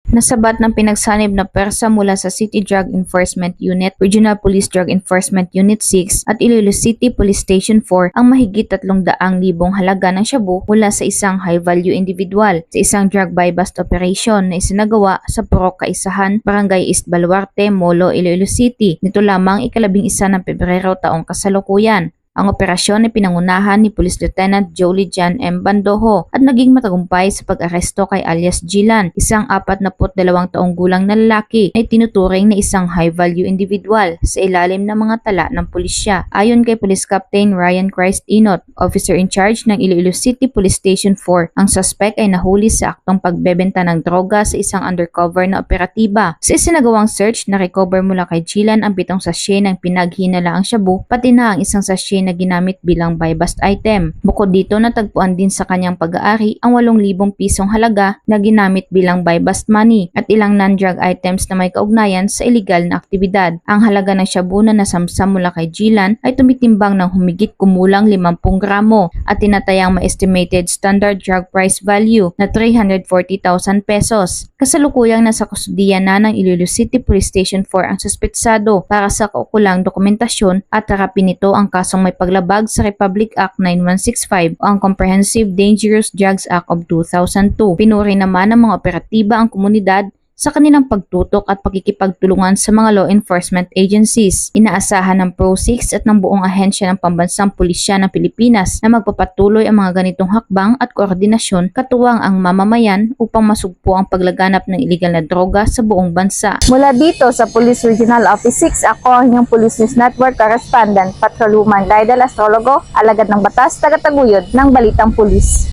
Nasabat ng pinagsanib na persa mula sa City Drug Enforcement Unit, Regional Police Drug Enforcement Unit 6 at Iloilo City Police Station 4 ang mahigit 300,000 halaga ng shabu mula sa isang high-value individual sa isang drug buy-bust operation na isinagawa sa Purok Kaisahan, Barangay East Baluarte, Molo, Iloilo City. Nito lamang ika-11 ng Pebrero taong kasalukuyan. Ang operasyon ay pinangunahan ni Police Lieutenant Jolie Jan M. Bandojo at naging matagumpay sa pag-aresto kay alias Gilan, isang 42 taong gulang na lalaki na itinuturing na isang high-value individual sa ilalim ng mga tala ng pulisya. Ayon kay Police Captain Ryan Christ Inot, officer in charge ng Iloilo City Police Station 4, ang suspect ay nahuli sa aktong pagbebenta ng droga sa isang undercover na operatiba. Sa isinagawang search, na-recover mula kay Gilan ang 7 sachet ng pinaghinalaang shabu, pati na ang isang sachet na ginamit bilang buy-bust item. Bukod dito, natagpuan din sa kanyang pag-aari ang 8,000 pisong halaga na ginamit bilang buy-bust money at ilang non-drug items na may kaugnayan sa illegal na aktibidad. Ang halaga ng shabu na nasamsam mula kay Gilan ay tumitimbang ng humigit kumulang 50 gramo at tinatayang ma-estimated standard drug price value na 340,000 pesos. Kasalukuyang nasa kustudiya na ng Iloilo City Police Station 4 ang suspetsado para sa kaukulang dokumentasyon at harapin nito ang kasong may paglabag sa Republic Act 9165 o ang Comprehensive Dangerous Drugs Act of 2002. Pinuri naman ng mga operatiba ang komunidad sa kanilang pagtutok at pakikipagtulungan sa mga law enforcement agencies. Inaasahan ng Pro-6 at ng buong ahensya ng Pambansang Pulisya ng Pilipinas na magpapatuloy ang mga ganitong hakbang at koordinasyon katuwang ang mamamayan upang masugpo ang paglaganap ng iligal na droga sa buong bansa. Mula dito sa Police Regional Office 6, ako ang inyong Police News Network Correspondent, Patrolwoman Lydel Astrologo, alagad ng batas, tagataguyod ng Balitang Pulis.